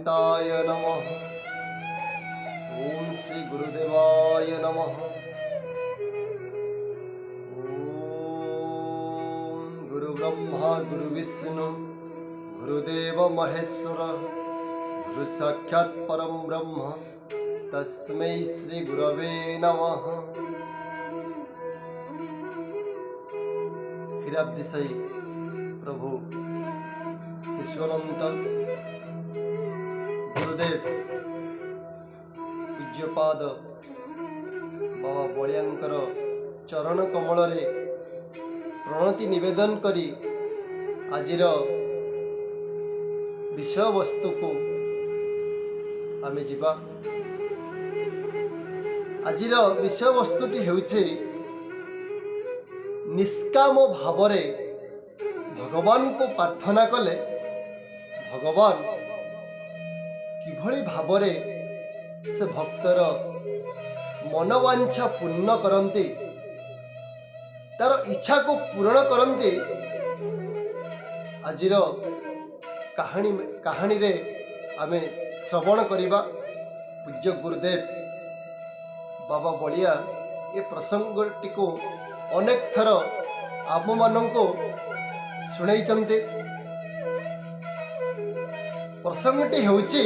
अनंताय नमः। ओम श्री गुरुदेवाय नमः। ओम गुरु ब्रह्मा गुरु विष्णु गुरुदेव महेश्वर गुरु साक्षात् परम ब्रह्म तस्मै श्री गुरवे नमः। क्षीराब्धिशायी प्रभु शिशुअनंत गुरुदेव पूज्यपाद बाबा बलियांकर चरण कमल रे प्रणति निवेदन करी आजिर विषय वस्तु को आमे जिबा। आजिर विषय वस्तुटी हेउछि निष्काम भावरे भगवान को प्रार्थना कले भगवान किभଳି भावरे से भक्तर मनोवांछा पूर्ण करती तार इच्छा को पूर्ण करती आजिर कहानी रे आमे श्रवण करिबा। पूज्य गुरुदेव बाबा बलिया ये प्रसंगटी को अनेक थर आप मानक शुणाइचंते। प्रसंगटी हेउछि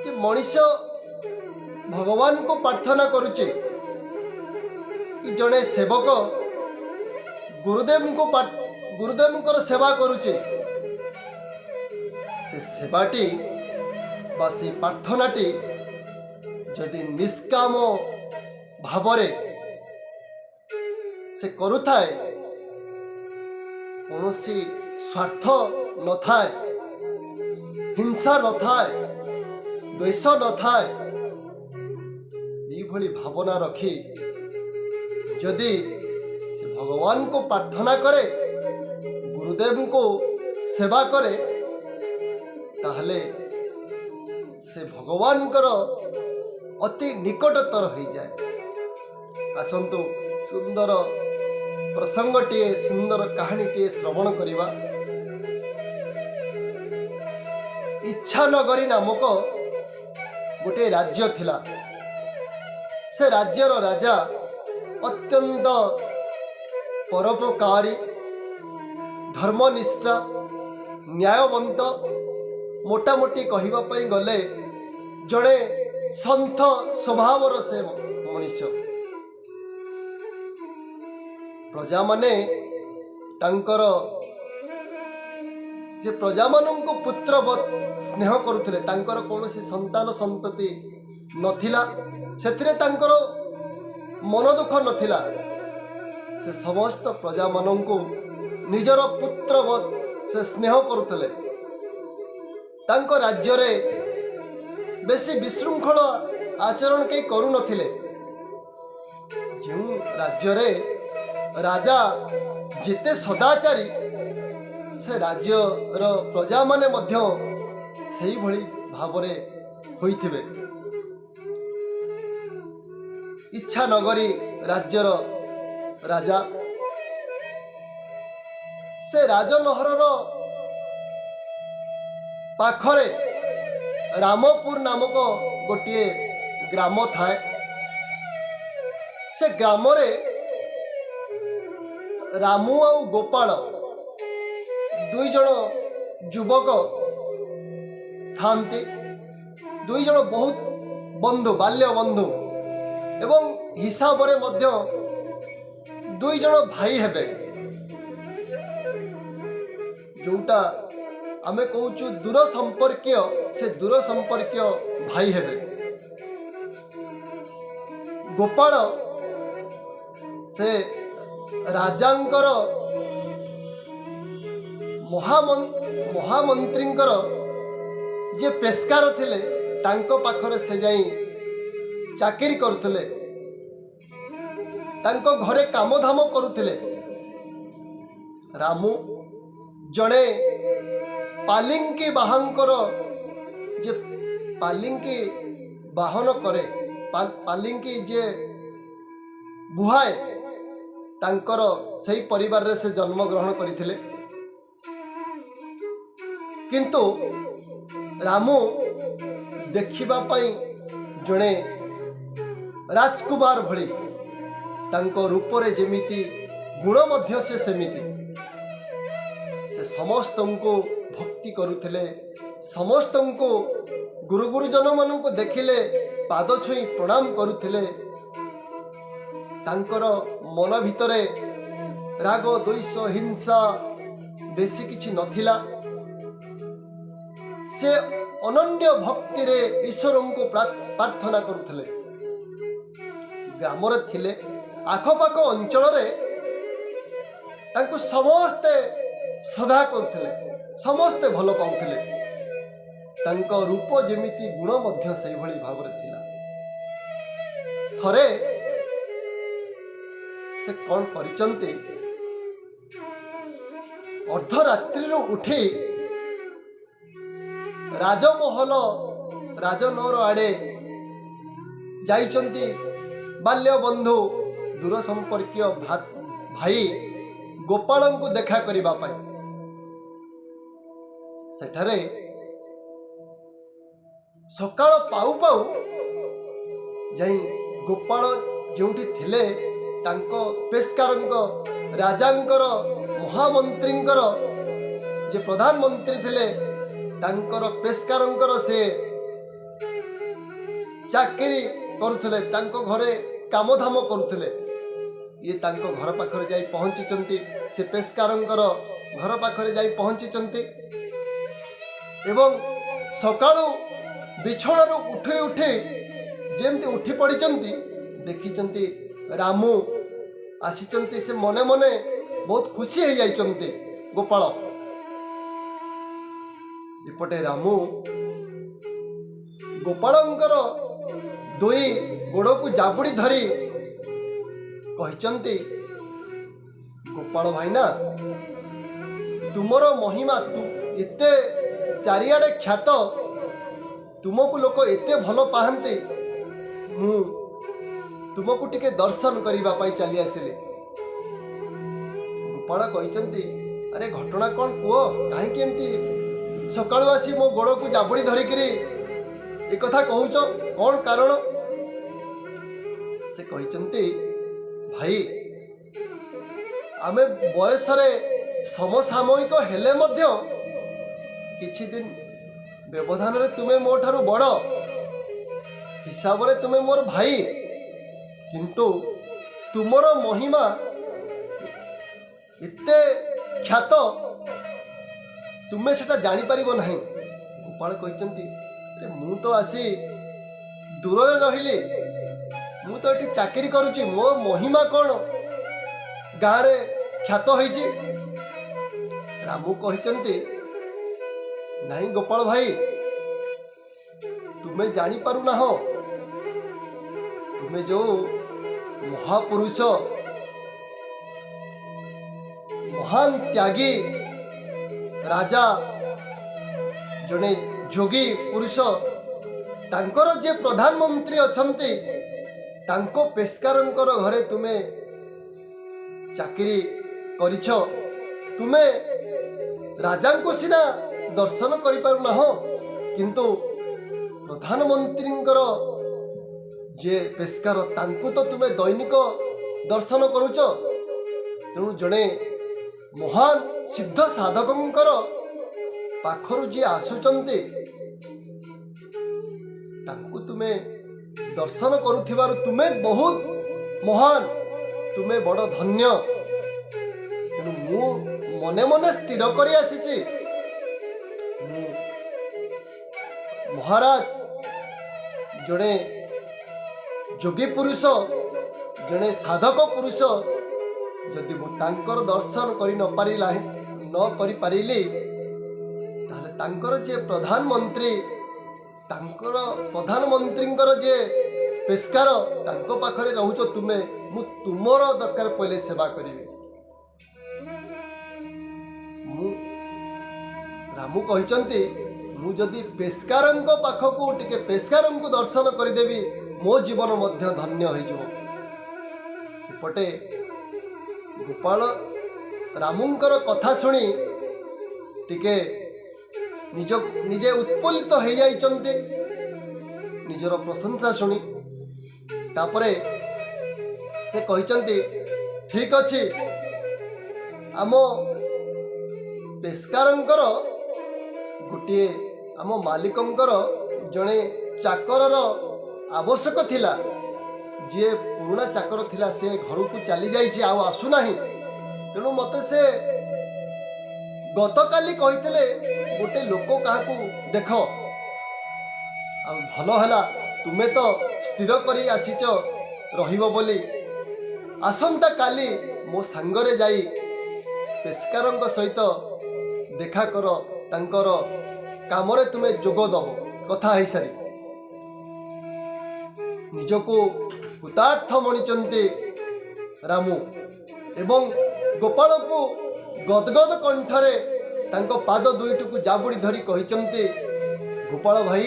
कि मनुष्य भगवान को प्रार्थना करुचे कि जड़े सेवक गुरुदेव सेवा करुचे से सेवाटी बा से प्रार्थनाटी जदि निष्काम भावरे से करुथाए कौनसी स्वार्थ न थाए हिंसा न थाए द्वेष न थाए ये भावना रखी जदि से भगवान को प्रार्थना करे गुरुदेव को सेवा करे ताहले से भगवान कर अति निकटतर हो जाए। आसंतु सुंदर प्रसंगटीए सुंदर कहानीटीए श्रवण करिबा। इच्छानगरी नामक गोटे राज्य थिला। से राज्यर राजा अत्यंत परोपकारी धर्मनिष्ठा न्यायवंत मोटामोटी कहिबा पई गले जड़े संत स्वभावर से मनुष्य। प्रजा माने तांकर जे प्रजा माननको पुत्रवत स्नेह करुथिले तांकर कौनसी संतान संतति नथिला सेथिरे तांकर मन दुख नथिला। से समस्त प्रजा माननको निजर पुत्रवत से स्नेह करुथिले। तांको राज्य रे बेसी विशृंखल आचरण के करू नथिले। जो राज्य रे राजा जिते सदाचारी से राज्यर प्रजा माने मध्य सही भली भावरे होइथिबे। इच्छा नगरी राज्यर राजा से राजनहरर पाखरे रामपुर नामक गोटे ग्राम थाए। से ग्राम रे रामू आ गोपाल दुई जन युवक थांती। दुई जन बहुत बंधु बाल्य बंधु एवं हिसाब रे मध्य दुई जन भाई हेबे। जोटा आमे कहूचु दूर संपर्कीय से दूर संपर्कीय भाई हेबे। गोपाल से राजांकर महामंत्रींकर जे पेशकार थिले तांको पाखरे से जाई चाकरी करुथिले तांको घरे काम धाम करुथिले। रामू जड़े पालिंकी बाहंकर जे पालिंकी बाहन करे पालिंकी जे बुहाए तांकर सही परिवार रे से जन्म ग्रहण करथिले। किंतु ରାମୁ ଦେଖିବା ପାଇଁ ଜଣେ ରାଜକୁମାର ଭଳି, ତାଙ୍କ ରୂପରେ ଯେମିତି ଗୁଣ ମଧ୍ୟ ସେ ସେମିତି। ସେ ସମସ୍ତଙ୍କୁ ଭକ୍ତି କରୁଥିଲେ, ସମସ୍ତଙ୍କୁ ଗୁରୁଜନମାନଙ୍କୁ ଦେଖିଲେ ପାଦ ଛୁଇଁ ପ୍ରଣାମ କରୁଥିଲେ। ତାଙ୍କର ମନ ଭିତରେ ରାଗ ଦ୍ୱେଷ ହିଂସା ବେଶୀ କିଛି ନଥିଲା। ସେ ଅନନ୍ୟ ଭକ୍ତିରେ ଈଶ୍ୱରଙ୍କୁ ପ୍ରାର୍ଥନା କରୁଥିଲେ। ଗ୍ରାମରେ ଥିଲେ, ଆଖପାଖ ଅଞ୍ଚଳରେ ତାଙ୍କୁ ସମସ୍ତେ ଶ୍ରଦ୍ଧା କରୁଥିଲେ, ସମସ୍ତେ ଭଲ ପାଉଥିଲେ। ତାଙ୍କ ରୂପ ଯେମିତି ଗୁଣ ମଧ୍ୟ ସେଇଭଳି ଭାବରେ ଥିଲା। ଥରେ ସେ କ'ଣ କରିଛନ୍ତି, ଅର୍ଦ୍ଧରାତ୍ରିରୁ ଉଠି ରାଜମହଲ ରାଜନଅର ଆଡ଼େ ଯାଇଛନ୍ତି ବାଲ୍ୟ ବନ୍ଧୁ ଦୂର ସମ୍ପର୍କୀୟ ଭାଇ ଗୋପାଳଙ୍କୁ ଦେଖା କରିବା ପାଇଁ। ସେଠାରେ ସକାଳ ପାଉ ପାଉ ଯାଇ ଗୋପାଳ ଯେଉଁଠି ଥିଲେ, ତାଙ୍କ ପେସ୍କାରଙ୍କ ରାଜାଙ୍କର ମହାମନ୍ତ୍ରୀଙ୍କର ଯେ ପ୍ରଧାନମନ୍ତ୍ରୀ ଥିଲେ, ତାଙ୍କର ପେସ୍କାରଙ୍କର ସେ ଚାକିରି କରୁଥିଲେ, ତାଙ୍କ ଘରେ କାମଧାମ କରୁଥିଲେ। ଇଏ ତାଙ୍କ ଘର ପାଖରେ ଯାଇ ପହଞ୍ଚିଛନ୍ତି, ସେ ପେସ୍କାରଙ୍କର ଘର ପାଖରେ ଯାଇ ପହଞ୍ଚିଛନ୍ତି ଏବଂ ସକାଳୁ ବିଛଣାରୁ ଉଠି ଉଠି ଯେମିତି ଉଠି ପଡ଼ିଛନ୍ତି, ଦେଖିଛନ୍ତି ରାମୁ ଆସିଛନ୍ତି। ସେ ମନେ ମନେ ବହୁତ ଖୁସି ହେଇଯାଇଛନ୍ତି ଗୋପାଳ। ଏପଟେ ରାମୁ ଗୋପାଳଙ୍କର ଦୁଇ ଗୋଡ଼କୁ ଜାବୁଡ଼ି ଧରି କହିଛନ୍ତି, ଗୋପାଳ ଭାଇନା, ତୁମର ମହିମା ଏତେ ଚାରିଆଡ଼େ ଖ୍ୟାତ, ତୁମକୁ ଲୋକ ଏତେ ଭଲ ପାଆନ୍ତି, ମୁଁ ତୁମକୁ ଟିକେ ଦର୍ଶନ କରିବା ପାଇଁ ଚାଲି ଆସିଲି। ଗୋପାଳ କହିଛନ୍ତି, ଆରେ ଘଟଣା କ'ଣ କୁହ, କାହିଁକି ଏମିତି ସକାଳୁ ଆସି ମୋ ଗୋଡ଼କୁ ଜାବୁଡ଼ି ଧରିକିରି ଏକଥା କହୁଛ, କ'ଣ କାରଣ? ସେ କହିଛନ୍ତି, ଭାଇ, ଆମେ ବୟସରେ ସମସାମୟିକ ହେଲେ ମଧ୍ୟ କିଛି ଦିନ ବ୍ୟବଧାନରେ ତୁମେ ମୋ ଠାରୁ ବଡ଼, ହିସାବରେ ତୁମେ ମୋର ଭାଇ, କିନ୍ତୁ ତୁମର ମହିମା ଏତେ ଖ୍ୟାତ, ତୁମେ ସେଟା ଜାଣିପାରିବ ନାହିଁ। ଗୋପାଳ କହିଛନ୍ତି, ମୁଁ ତ ଆସି ଦୂରରେ ରହିଲି, ମୁଁ ତ ଏଠି ଚାକିରି କରୁଛି, ମୋ ମହିମା କ'ଣ ଗାଁରେ ଖ୍ୟାତ ହେଇଛି? ରାମୁ କହିଛନ୍ତି, ନାହିଁ ଗୋପାଳ ଭାଇ, ତୁମେ ଜାଣିପାରୁନାହଁ, ତୁମେ ଯେଉଁ ମହାପୁରୁଷ, ମହାନ ତ୍ୟାଗୀ ରାଜା, ଜଣେ ଯୋଗୀ ପୁରୁଷ, ତାଙ୍କର ଯେ ପ୍ରଧାନମନ୍ତ୍ରୀ ଅଛନ୍ତି, ତାଙ୍କ ପେସ୍କାରଙ୍କର ଘରେ ତୁମେ ଚାକିରି କରିଛ। ତୁମେ ରାଜାଙ୍କୁ ସିନା ଦର୍ଶନ କରିପାରୁନାହଁ, କିନ୍ତୁ ପ୍ରଧାନମନ୍ତ୍ରୀଙ୍କର ଯେ ପେସ୍କାର, ତାଙ୍କୁ ତ ତୁମେ ଦୈନିକ ଦର୍ଶନ କରୁଛ। ତେଣୁ ଜଣେ ମହାନ ସିଦ୍ଧ ସାଧକଙ୍କର ପାଖରୁ ଯିଏ ଆସୁଛନ୍ତି, ତାଙ୍କୁ ତୁମେ ଦର୍ଶନ କରୁଥିବାରୁ ତୁମେ ବହୁତ ମହାନ, ତୁମେ ବଡ଼ ଧନ୍ୟ। ତେଣୁ ମୁଁ ମନେ ମନେ ସ୍ଥିର କରି ଆସିଛି, ମୁଁ ମହାରାଜ, ଜଣେ ଯୋଗୀ ପୁରୁଷ, ଜଣେ ସାଧକ ପୁରୁଷ, ଯଦି ମୁଁ ତାଙ୍କର ଦର୍ଶନ କରି ନ କରିପାରିଲି, ତାହେଲେ ତାଙ୍କର ଯେ ପ୍ରଧାନମନ୍ତ୍ରୀ, ତାଙ୍କର ପ୍ରଧାନମନ୍ତ୍ରୀଙ୍କର ଯେ ପେସ୍କାର, ତାଙ୍କ ପାଖରେ ରହୁଛ ତୁମେ, ମୁଁ ତୁମର ଦରକାର ପଡ଼ିଲେ ସେବା କରିବି। ରାମୁ କହିଛନ୍ତି, ମୁଁ ଯଦି ପେସ୍କାରଙ୍କ ପାଖକୁ ଟିକେ ପେସ୍କାରଙ୍କୁ ଦର୍ଶନ କରିଦେବି, ମୋ ଜୀବନ ମଧ୍ୟ ଧନ୍ୟ ହୋଇଯିବ। ଏପଟେ ଗୋପାଳ ରାମୁଙ୍କର କଥା ଶୁଣି ଟିକେ ନିଜେ ଉତ୍ଫୁଲ୍ଲିତ ହେଇଯାଇଛନ୍ତି ନିଜର ପ୍ରଶଂସା ଶୁଣି। ତାପରେ ସେ କହିଛନ୍ତି, ଠିକ୍ ଅଛି, ଆମ ପେସ୍କାରଙ୍କର ଗୋଟିଏ ଆମ ମାଲିକଙ୍କର ଜଣେ ଚାକରର ଆବଶ୍ୟକ ଥିଲା। ଯିଏ ପୁରୁଣା ଚାକର ଥିଲା ସେ ଘରକୁ ଚାଲି ଯାଇଛି, ଆଉ ଆସୁନାହିଁ। ତେଣୁ ମୋତେ ସେ ଗତକାଲି କହିଥିଲେ ଗୋଟେ ଲୋକ କାହାକୁ ଦେଖ। ଆଉ ଭଲ ହେଲା, ତୁମେ ତ ସ୍ଥିର କରି ଆସିଛ ରହିବ ବୋଲି। ଆସନ୍ତା କାଲି ମୋ ସାଙ୍ଗରେ ଯାଇ ପେସ୍କାରଙ୍କ ସହିତ ଦେଖା କର, ତାଙ୍କର କାମରେ ତୁମେ ଯୋଗ ଦେବ। କଥା ହେଇସାରି ନିଜକୁ କୃତାର୍ଥ ମଣିଛନ୍ତି ରାମୁ ଏବଂ ଗୋପାଳକୁ ଗଦଗଦ କଣ୍ଠରେ ତାଙ୍କ ପାଦ ଦୁଇଟିକୁ ଜାବୁଡ଼ି ଧରି କହିଛନ୍ତି, ଗୋପାଳ ଭାଇ,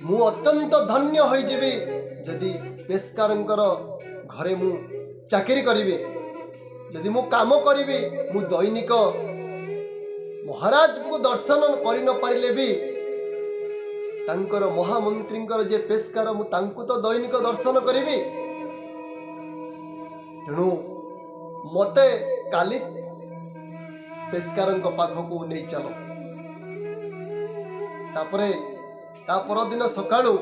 ମୁଁ ଅତ୍ୟନ୍ତ ଧନ୍ୟ ହୋଇଯିବି ଯଦି ପେସ୍କାରଙ୍କର ଘରେ ମୁଁ ଚାକିରି କରିବି। ଯଦି ମୁଁ କାମ କରିବି, ମୁଁ ଦୈନିକ ମହାରାଜଙ୍କୁ ଦର୍ଶନ କରିନପାରିଲେ ବି ତାଙ୍କର ମହାମନ୍ତ୍ରୀଙ୍କର ଯେ ପେସ୍କାର, ମୁଁ ତାଙ୍କୁ ତ ଦୈନିକ ଦର୍ଶନ କରିବି। ତେଣୁ ମୋତେ କାଲି ପେସ୍କାରଙ୍କ ପାଖକୁ ନେଇ ଚାଲ। ତାପରେ ତା ପରଦିନ ସକାଳୁ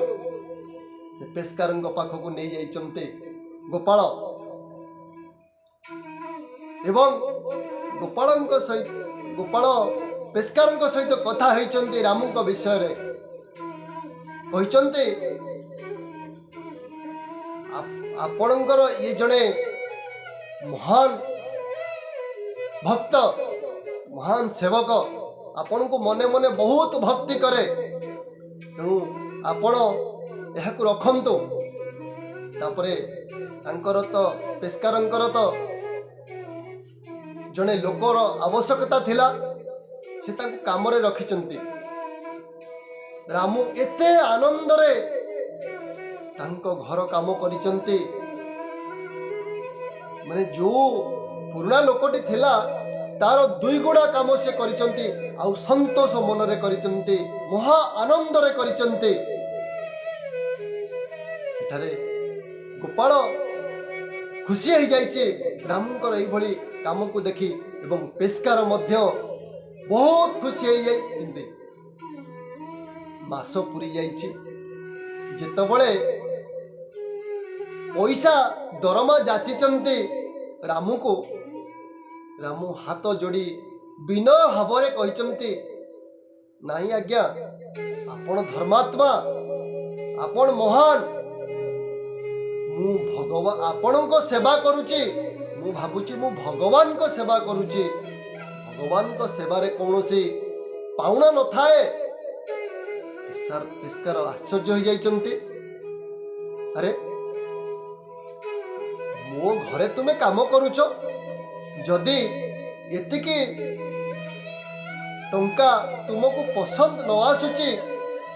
ସେ ପେସ୍କାରଙ୍କ ପାଖକୁ ନେଇ ଯାଇଛନ୍ତି ଗୋପାଳ ଏବଂ ଗୋପାଳ ପେସ୍କାରଙ୍କ ସହିତ କଥା ହେଇଛନ୍ତି ରାମୁଙ୍କ ବିଷୟରେ। କହିଛନ୍ତି, ଆପଣଙ୍କର ଇଏ ଜଣେ ମହାନ ଭକ୍ତ, ମହାନ ସେବକ, ଆପଣଙ୍କୁ ମନେ ମନେ ବହୁତ ଭକ୍ତି କରେ। ତେଣୁ ଆପଣ ଏହାକୁ ରଖନ୍ତୁ। ତାପରେ ତାଙ୍କର ତ ପେସ୍କାରଙ୍କର ତ ଜଣେ ଲୋକର ଆବଶ୍ୟକତା ଥିଲା, ସେ ତାଙ୍କୁ କାମରେ ରଖିଛନ୍ତି। ରାମୁ ଏତେ ଆନନ୍ଦରେ ତାଙ୍କ ଘର କାମ କରିଛନ୍ତି, ମାନେ ଯୋଉ ପୁରୁଣା ଲୋକଟି ଥିଲା ତାର 2 ଗୁଣା କାମ ସେ କରିଛନ୍ତି, ଆଉ ସନ୍ତୋଷ ମନରେ କରିଛନ୍ତି, ମହା ଆନନ୍ଦରେ କରିଛନ୍ତି। ସେଠାରେ ଗୋପାଳ ଖୁସି ହେଇଯାଇଛି ରାମୁଙ୍କର ଏଇଭଳି କାମକୁ ଦେଖି ଏବଂ ପେସ୍କାର ମଧ୍ୟ ବହୁତ ଖୁସି ହେଇଯାଇଛନ୍ତି। ମାସ ପୁରି ଯାଇଛି। ଯେତେବେଳେ ପଇସା ଦରମା ଯାଚିଛନ୍ତି ରାମୁକୁ, ରାମୁ ହାତ ଯୋଡ଼ି ବିନୟ ଭାବରେ କହିଛନ୍ତି, ନାହିଁ ଆଜ୍ଞା, ଆପଣ ଧର୍ମାତ୍ମା, ଆପଣ ମହାନ। ମୁଁ ଆପଣଙ୍କ ସେବା କରୁଛି। ମୁଁ ଭାବୁଛି ମୁଁ ଭଗବାନଙ୍କ ସେବା କରୁଛି। ଭଗବାନଙ୍କ ସେବାରେ କୌଣସି ପାଉଣା ନଥାଏ। ପେସ୍କାର ଆଶ୍ଚର୍ଯ୍ୟ ହୋଇଯାଇଛନ୍ତି, ଆରେ ମୋ ଘରେ ତୁମେ କାମ କରୁଛ, ଯଦି ଏତିକି ଟଙ୍କା ତୁମକୁ ପସନ୍ଦ ନ ଆସୁଛି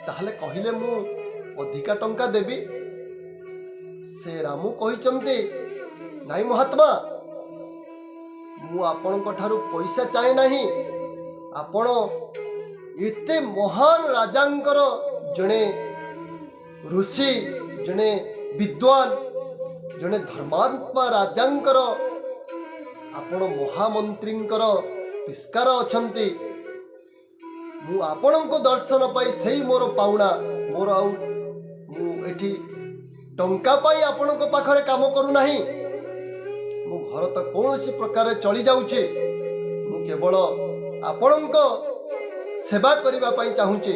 ତାହେଲେ କହିଲେ ମୁଁ ଅଧିକା ଟଙ୍କା ଦେବି। ସେ ରାମୁ କହିଛନ୍ତି, ନାଇଁ ମହାତ୍ମା, ମୁଁ ଆପଣଙ୍କ ଠାରୁ ପଇସା ଚାହେଁ ନାହିଁ। ଆପଣ ଏତେ ମହାନ ରାଜାଙ୍କର ଜଣେ ଋଷି, ଜଣେ ବିଦ୍ୱାନ, ଜଣେ ଧର୍ମାତ୍ମା ରାଜାଙ୍କର ଆପଣ ମହାମନ୍ତ୍ରୀଙ୍କର ପେସ୍କାର ଅଛନ୍ତି। ମୁଁ ଆପଣଙ୍କ ଦର୍ଶନ ପାଇ ସେଇ ମୋର ପାଉଣା, ମୋର ଆଉ ମୁଁ ଏଠି ଟଙ୍କା ପାଇଁ ଆପଣଙ୍କ ପାଖରେ କାମ କରୁନାହିଁ। ମୋ ଘର ତ କୌଣସି ପ୍ରକାରେ ଚଳି ଯାଉଛି। ମୁଁ କେବଳ ଆପଣଙ୍କ ସେବା କରିବା ପାଇଁ ଚାହୁଁଛି।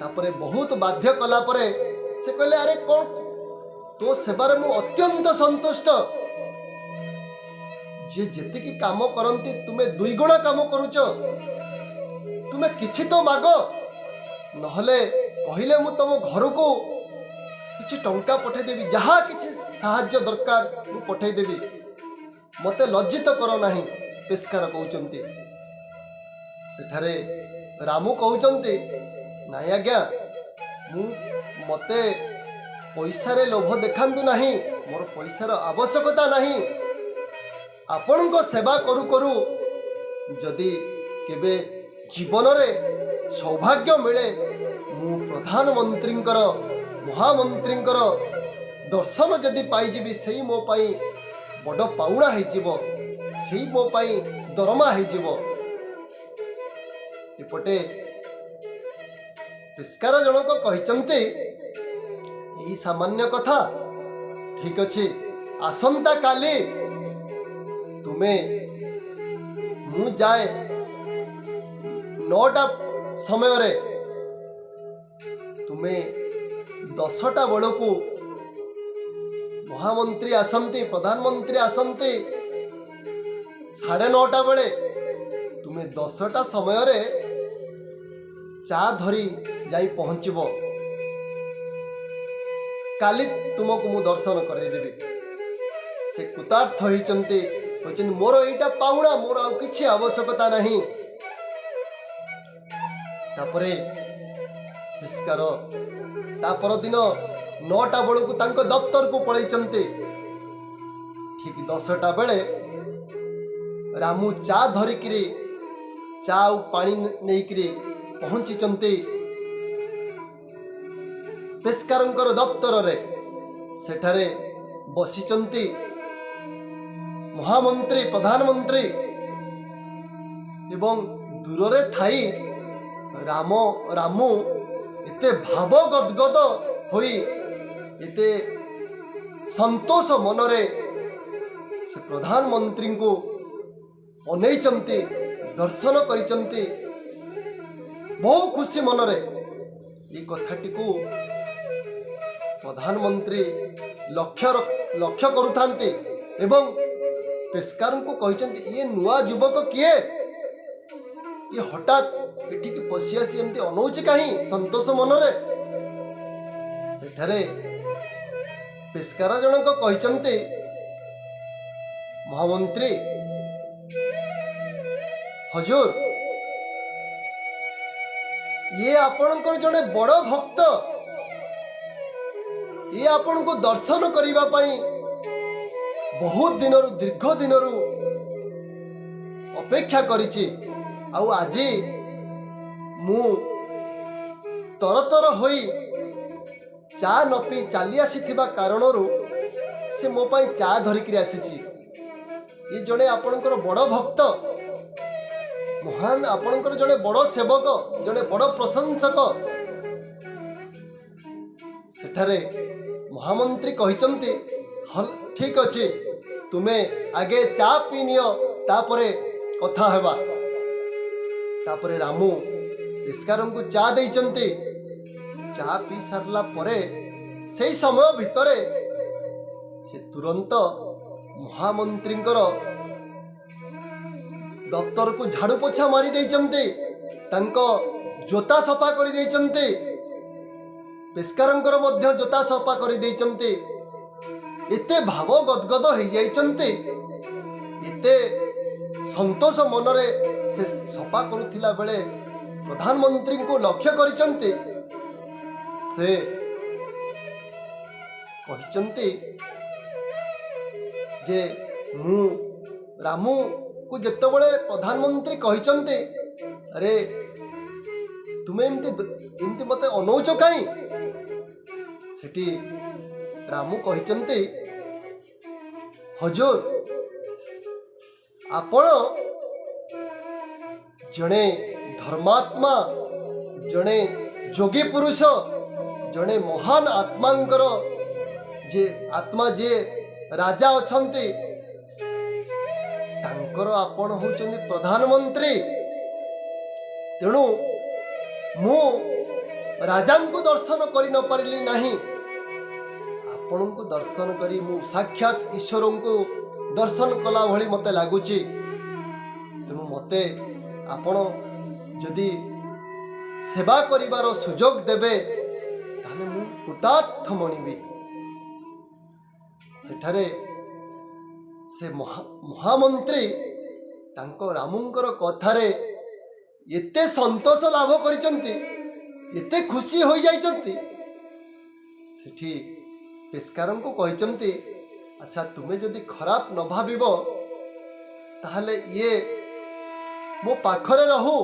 ତାପରେ ବହୁତ ବାଧ୍ୟ କଲା ପରେ ସେ କହିଲେ, ଆରେ କ'ଣ, ତୋ ସେବାରେ ମୁଁ ଅତ୍ୟନ୍ତ ସନ୍ତୁଷ୍ଟ। ଯିଏ ଯେତିକି କାମ କରନ୍ତି ତୁମେ 2 ଗୁଣା କାମ କରୁଛ। ତୁମେ କିଛି ତ ମାଗ, ନହେଲେ କହିଲେ ମୁଁ ତମ ଘରକୁ କିଛି ଟଙ୍କା ପଠାଇଦେବି, ଯାହା କିଛି ସାହାଯ୍ୟ ଦରକାର ମୁଁ ପଠାଇଦେବି। ମୋତେ ଲଜ୍ଜିତ କର ନାହିଁ, ପେସ୍କାର କହୁଛନ୍ତି। ସେଠାରେ ରାମୁ କହୁଛନ୍ତି, ନାଇଁ ଆଜ୍ଞା, ମୋତେ ପଇସାରେ ଲୋଭ ଦେଖାନ୍ତୁ ନାହିଁ, ମୋର ପଇସାର ଆବଶ୍ୟକତା ନାହିଁ। ଆପଣଙ୍କ ସେବା କରୁ କରୁ ଯଦି केबे जीवन रे सौभाग्य मिले मु प्रधानमंत्रींकर महामंत्रींकर दर्शन जदि पाइजिबि सेई मो पाई बड़ पाउणा होइजिबो सेई मो पाई दरमा होइजिबो। एपटे पेस्कार जनक कहिचंती एई सामान्य कथा ठीक अछि आसंता काली तुमे मु जाए 9टा समय रे तुमे 10टा बेलू महामंत्री आसंती प्रधानमंत्री आसंती 9:30 बेले तुमे 10टा समय रे चा धरी जाई पहुँचब काली तुमको मु दर्शन करदेवी। से कृतार्थ होइचंती कहते मोर एटा पाउणा मोर आउ किछि आवश्यकता नहीं। तापरे पेस्कार ता पर दिन 9टा बेलू तांको दफ्तर को पळैचंती। ठीक 10टा बेले रामू चा धरिकिरी चा आउ पानी नेइकिरी पहुँचीचंती पेस्कारंकर दफ्तर रे। सेठारे बसिचंती महामंत्री प्रधानमंत्री एवं दूर रे थाई रामू एते भाव गदगद होई एते संतोष मनरे से प्रधानमंत्री को अनैचंती दर्शन करिचंती बहु खुशी मनरे। ये कथाटी को प्रधानमंत्री लक्ष्य करुथांती एवं पेस्कार को कहते ये नुआ युवक किए ये हठात एठी की पशि आसी एमती अनौची कहीं संतोष मनरे। सेठारे पेस्कार जनक कहते महामंत्री हजूर ये आपणकर जड़े बड़ भक्त ये आपण को दर्शन करिबा पई बहुत दिनरु दीर्घ दिनरु अपेक्षा करिछि। आउ आजी मु तरतर होई चा न पी चाली आसीथिबा कारणरू से मो पई चा धरिकरी आसीछि। ये जड़े आपणकर बड़ भक्त महान आपणकर जड़े बड़ सेवक जड़े बड़ प्रशंसक। सेठारे महामंत्री कहिचंती हल ठीक अछि तुमे आगे चा पी नियो तापरे कथा हेबा। तापरे रामू पेस्कारन को चा देइचंती। चा पी सारला परे सेई समय भितरे से तुरंत महामंत्रींकर दफ्तर को झाड़ू पोछा मारी देइचंती तांको जोता सफा करि देइचंती पेस्कारंकर मध्य जोता सफा करि देइचंती। एते भाव गदगद हो जाइचंती एते संतोष मनरे से सफा करुथिला बेले प्रधानमंत्री को लक्ष्य करिचंती। से कहिचंती जे मु रामू को जेतेबेले प्रधानमंत्री कहिचंती अरे तुमे एमती मते अनौच कहीं सेठी रामू कहिचंती हजूर आपण जड़े धर्मात्मा जड़े जोगी पुरुष जड़े महान आत्मांकर जे आत्मा जे राजा अछंती तांकर आपण होचंदी प्रधानमंत्री। तेणु मु राजा को दर्शन करि न पारिली नहीं आपण को दर्शन करी मु साक्षात ईश्वर को दर्शन कला भली मते लागुची। तेणु मते आपण जदि सेवा करिवार सुजोग देबे ताले मु कृतार्थ मनिबी। सेठारे से महामंत्री तांको रामूंकर कथारे एते संतोष लाभ करिचंती एते खुशी हो जाइचंती। सेठी पेस्कारन को कहिचंती अच्छा तुमे जदि खराब न भाबिबो ताहले ये ମୋ ପାଖରେ ରହୁ,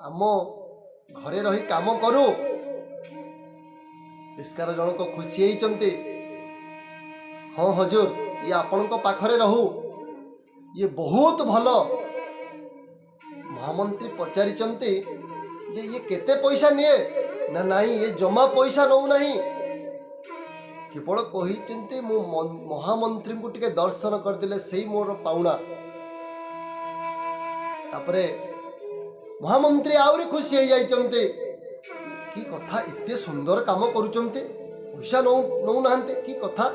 ଆମ ଘରେ ରହି କାମ କରୁ। ପେସ୍କାର ଜଣକ ଖୁସି ହେଇଛନ୍ତି। ହଁ ହଜୁର, ଇଏ ଆପଣଙ୍କ ପାଖରେ ରହୁ, ଇଏ ବହୁତ ଭଲ। ମହାମନ୍ତ୍ରୀ ପଚାରିଛନ୍ତି ଯେ ଇଏ କେତେ ପଇସା ନିଏ? ନା ନାଇଁ, ଇଏ ଜମା ପଇସା ନେଉନାହିଁ, କେବଳ କହିଛନ୍ତି ମୁଁ ମହାମନ୍ତ୍ରୀଙ୍କୁ ଟିକେ ଦର୍ଶନ କରିଦେଲେ ସେଇ ମୋର ପାଉଣା। ତାପରେ ମହାମନ୍ତ୍ରୀ ଆହୁରି ଖୁସି ହେଇଯାଇଛନ୍ତି। କି କଥା, ଏତେ ସୁନ୍ଦର କାମ କରୁଛନ୍ତି, ପଇସା ନେଉନାହାନ୍ତି, କି କଥା,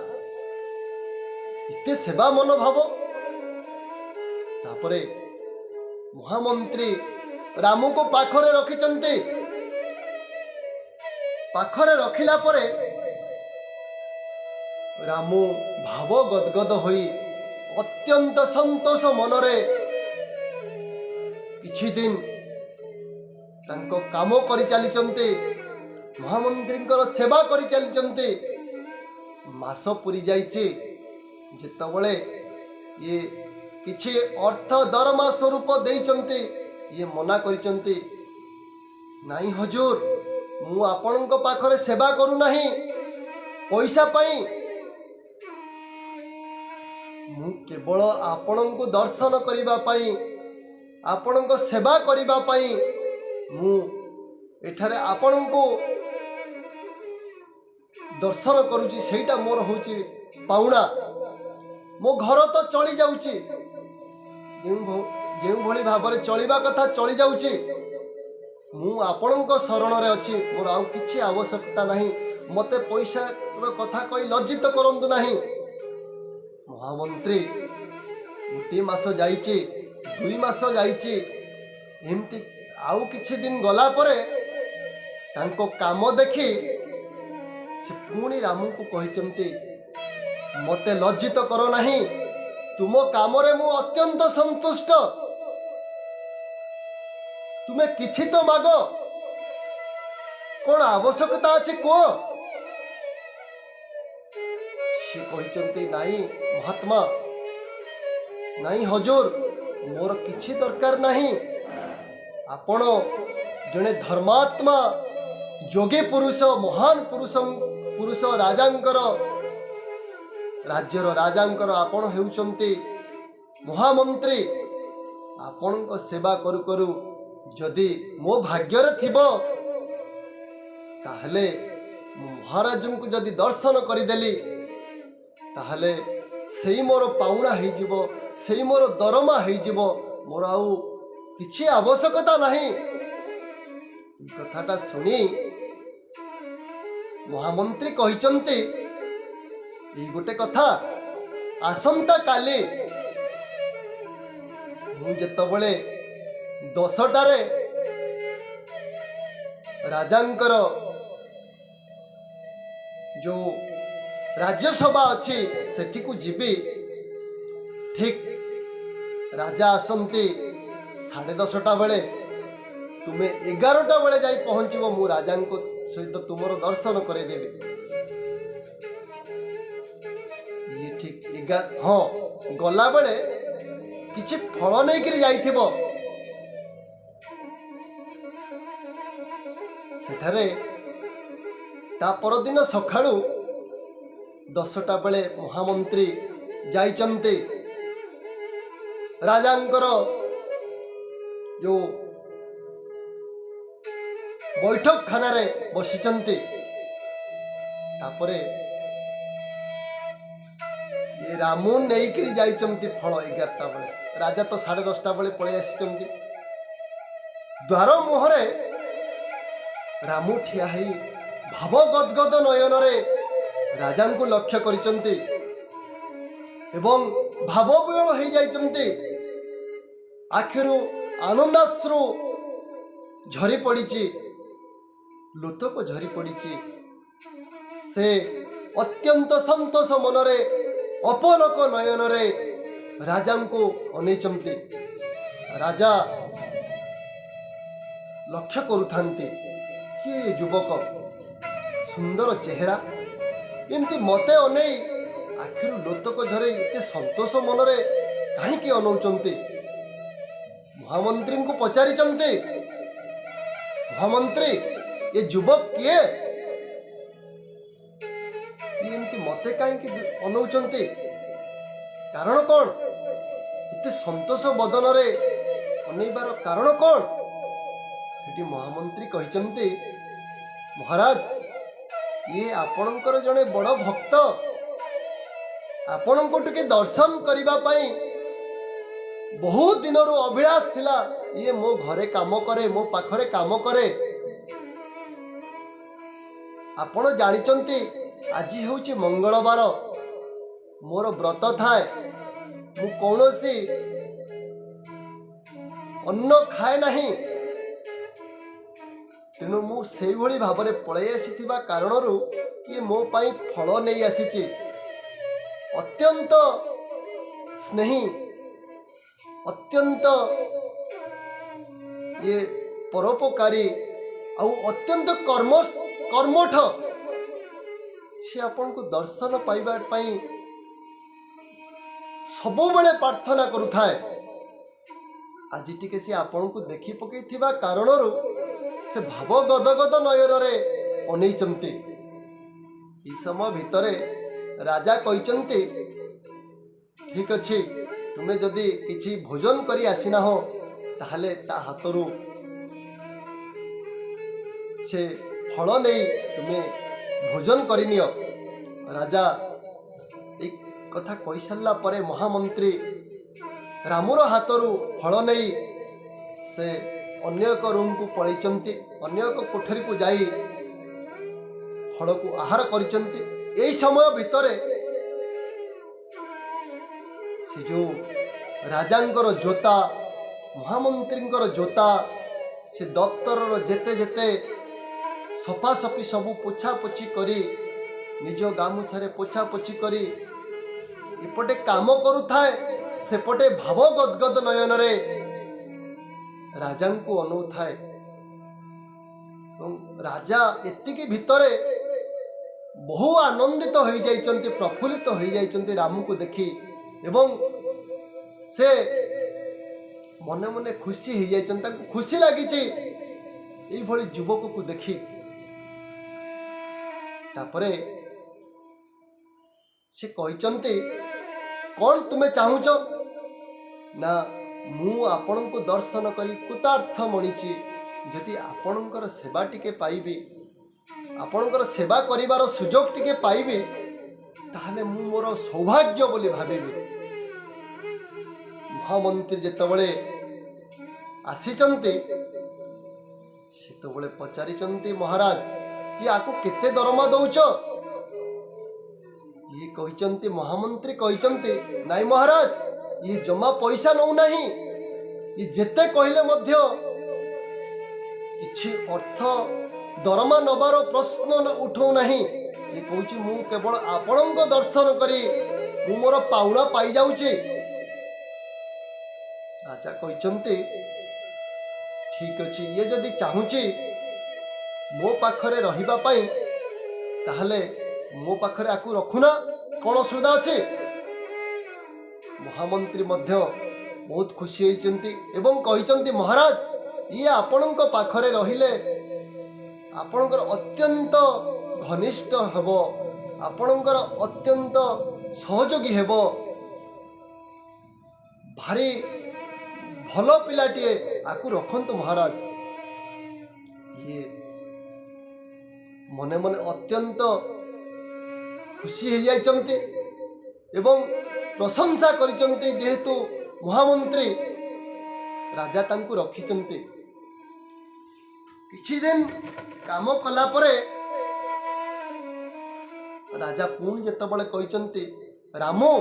ଏତେ ସେବା ମନୋଭାବ। ତାପରେ ମହାମନ୍ତ୍ରୀ ରାମକୁ ପାଖରେ ରଖିଛନ୍ତି। ପାଖରେ ରଖିଲା ପରେ ରାମୁ ଭାବ ଗଦଗଦ ହୋଇ ଅତ୍ୟନ୍ତ ସନ୍ତୋଷ ମନରେ କିଛି ଦିନ ତାଙ୍କ କାମ କରିଚାଲିଛନ୍ତି, ମହାମନ୍ତ୍ରୀଙ୍କର ସେବା କରିଚାଲିଛନ୍ତି। ମାସ ପୁରି ଯାଇଛି। ଯେତେବେଳେ ଇଏ କିଛି ଅର୍ଥ ଦରମା ସ୍ୱରୂପ ଦେଇଛନ୍ତି, ଇଏ ମନା କରିଛନ୍ତି, ନାଇଁ ହଜୁର, ମୁଁ ଆପଣଙ୍କ ପାଖରେ ସେବା କରୁନାହିଁ ପଇସା ପାଇଁ, ମୁଁ କେବଳ ଆପଣଙ୍କୁ ଦର୍ଶନ କରିବା ପାଇଁ, ଆପଣଙ୍କ ସେବା କରିବା ପାଇଁ ମୁଁ ଏଠାରେ ଆପଣଙ୍କୁ ଦର୍ଶନ କରୁଛି, ସେଇଟା ମୋର ହେଉଛି ପାଉଣା। ମୋ ଘର ତ ଚଳି ଯାଉଛି, ଯେଉଁଭଳି ଭାବରେ ଚଳିବା କଥା ଚଳି ଯାଉଛି। ମୁଁ ଆପଣଙ୍କ ଶରଣରେ ଅଛି, ମୋର ଆଉ କିଛି ଆବଶ୍ୟକତା ନାହିଁ। ମୋତେ ପଇସାର କଥା କହି ଲଜ୍ଜିତ କରନ୍ତୁ ନାହିଁ। ମହାମନ୍ତ୍ରୀ ଗୋଟିଏ ମାସ ଯାଇଛି, 2 ମାସ ଯାଇଛି, ଏମିତି ଆଉ କିଛି ଦିନ ଗଲା ପରେ ତାଙ୍କ କାମ ଦେଖି ସେ ପୁଣି ରାମଙ୍କୁ କହିଛନ୍ତି, ମୋତେ ଲଜ୍ଜିତ କର ନାହିଁ, ତୁମ କାମରେ ମୁଁ ଅତ୍ୟନ୍ତ ସନ୍ତୁଷ୍ଟ, ତୁମେ କିଛି ତ ମାଗ, କ'ଣ ଆବଶ୍ୟକତା ଅଛି କୁହ। ସେ କହିଛନ୍ତି, ନାଇଁ ମହାତ୍ମା, ନାଇଁ ହଜୁର, ମୋର କିଛି ଦରକାର ନାହିଁ। ଆପଣ ଜଣେ ଧର୍ମାତ୍ମା ଯୋଗୀ ପୁରୁଷ, ମହାନ ପୁରୁଷ ରାଜାଙ୍କର, ରାଜ୍ୟର ରାଜାଙ୍କର ଆପଣ ହେଉଛନ୍ତି ମହାମନ୍ତ୍ରୀ। ଆପଣଙ୍କ ସେବା କରୁ କରୁ ଯଦି ମୋ ଭାଗ୍ୟରେ ଥିବ, ତାହେଲେ ମୁଁ ମହାରାଜଙ୍କୁ ଯଦି ଦର୍ଶନ କରିଦେଲି, ତାହେଲେ ସେଇ ମୋର ପାଉଣା ହେଇଯିବ, ସେଇ ମୋର ଦରମା ହେଇଯିବ, ମୋର ଆଉ କିଛି ଆବଶ୍ୟକତା ନାହିଁ। ଏ କଥାଟା ଶୁଣି ମହାମନ୍ତ୍ରୀ କହିଛନ୍ତି, ଏଇ ଗୋଟେ କଥା, ଆସନ୍ତା କାଲି ମୁଁ ଯେତେବେଳେ 10ଟାରେ ରାଜାଙ୍କର ଯୋଉ ରାଜ୍ୟସଭା ଅଛି ସେଠିକୁ ଯିବି। ଠିକ୍ ରାଜା ଆସନ୍ତି 10:30 ବେଳେ, ତୁମେ 11ଟା ବେଳେ ଯାଇ ପହଞ୍ଚିବ, ମୁଁ ରାଜାଙ୍କ ସହିତ ତୁମର ଦର୍ଶନ କରେଇଦେବି। ଇଏ ଠିକ୍ ହଁ, ଗଲାବେଳେ କିଛି ଫଳ ନେଇକିରି ଯାଇଥିବ। ସେଠାରେ ତା ପରଦିନ ସକାଳୁ 10ଟା ବେଳେ ମହାମନ୍ତ୍ରୀ ଯାଇଛନ୍ତି ରାଜାଙ୍କର ଯୋଉ ବୈଠକଖାନାରେ ବସିଛନ୍ତି। ତାପରେ ଏ ରାମୁ ନେଇକିରି ଯାଇଛନ୍ତି ଫଳ 11ଟା ବେଳେ, ରାଜା ତ 10:30 ବେଳେ ପଳେଇ ଆସିଛନ୍ତି। ଦ୍ୱାର ମୁହଁରେ ରାମୁ ଠିଆ ହେଇ ଭାବ ଗଦଗଦ ନୟନରେ ରାଜାଙ୍କୁ ଲକ୍ଷ୍ୟ କରିଛନ୍ତି ଏବଂ ଭାବବିହ୍ୱଳ ହେଇଯାଇଛନ୍ତି। ଆଖିରୁ ଆନନ୍ଦାଶ୍ରୁ ଝରି ପଡ଼ିଛି, ଲୋତକ ଝରି ପଡ଼ିଛି। ସେ ଅତ୍ୟନ୍ତ ସନ୍ତୋଷ ମନରେ, ଅପଲକ ନୟନରେ ରାଜାଙ୍କୁ ଅନେଇଛନ୍ତି। ରାଜା ଲକ୍ଷ୍ୟ କରୁଥାନ୍ତି, କିଏ ଯୁବକ, ସୁନ୍ଦର ଚେହେରା, ଏମିତି ମୋତେ ଅନେଇ ଆଖିରୁ ଲୋତକ ଝରେ, ଏତେ ସନ୍ତୋଷ ମନରେ କାହିଁକି ଅନଉଛନ୍ତି? महामंत्री को पचारि महामंत्री ये युवक किए एमती मते कहीं अनौचंती कारण कौन इतने संतोष बदन रे अनैबार कारण कौन ये महामंत्री कहते महाराज ये आपणकर जड़े बड़ भक्त आपण को टिके दर्शन करने बहुत दिन अभिलाष थिला ये मो घरे काम करे मो पाखरे काम करे आपण जानिचंती आज हूँ मंगलवार मोर व्रत थाए मु कौनसी अन्न खाए नहीं तेणु मु से भाव में पलि आसी कारण ये मो पाई फल नहीं आसी अत्यंत स्नेही अत्यंत ये परोपकारी आउ अत्यंत कर्मठ से आपन को दर्शन पाइबा पाई सबु बेले प्रार्थना करुथाए आज टिके से आपन को देखि पकई थिबा कारणरु से भाव गदगद नयन रे अनैचंती ई समय भितरे राजा कहते ठीक अच्छे तुम्हें जदि किसी भोजन करी आसीना हो ताहले ता हाथरू से फल नहीं तुम्हें भोजन करनियो राजा एक कथा कही सारा पर महामंत्री रामुर हाथरू फल नहीं से अन्य एक रूम को पलैचंती अन्य एक कोठरी को जाई फल को आहार करिचंती एई समय भितरे से जो राजांकर जोता महामंत्रींकर जोता से दफ्तर जेते जेते सफासफी सबू पोछापोछि करी निज गामुछारे पोछापोछि करी एपटे काम करुथाए सेपटे भाव गदगद नयन रे राजा को अनौथाए राजा एतिकी भितरे बहु आनंदित हो जाइचंती प्रफुल्लित हो जाइचंती रामू को देखी एवं से मने मने खुशी हो जाइचंती ताको खुशी लगी एई भली युवक को देखी तापरे से कहचंती कौन तुम्हें चाहूच ना मु आपण को दर्शन करी कृतार्थ मणिची जदि आपणकर सेवा टिके पाइबी आपणकर सेवा करिवार सुजोग टिके पाइबी ताहले मु मोर सौभाग्य बोली भाबिबी महामंत्री जेतबळे आसीचंती सेतबळे पचारिचंती महाराज कि आको केते दरमा दउछ ये कहिचंती महामंत्री कहिचंती नाई महाराज ये जमा पैसा नौ नहीं ये जेते कहले मध्य किछि अर्थ दरमा नबार प्रश्न उठौ नहीं ये कहूँ मु केवल आपण दर्शन करी मु मोर पाउना पाई जाउची राजा कहते ठीक अच्छे ये जदि चाहूची मो पाखरे रहिबा पाई ताहले मो पाखरे आकु रखुना कौन असुविधा अच्छे महामंत्री मध्य बहुत खुशी होइचंती एवं कहिचंती महाराज ये आपणक पाखरे रहिले आपणकर अत्यंत घनिष्ठ हेब आपणकर अत्यंत सहयोगी हेब भारी भल पिलाटीए आकु रखंतु महाराज ये मने मने अत्यंत खुशी हो जाइचंती एवं प्रशंसा करिचंती जेहेतु महामंत्री राजा तांकु रखिचंती किछि दिन काम कला परे राजा पुणी जेतबळे कहिचंती रामो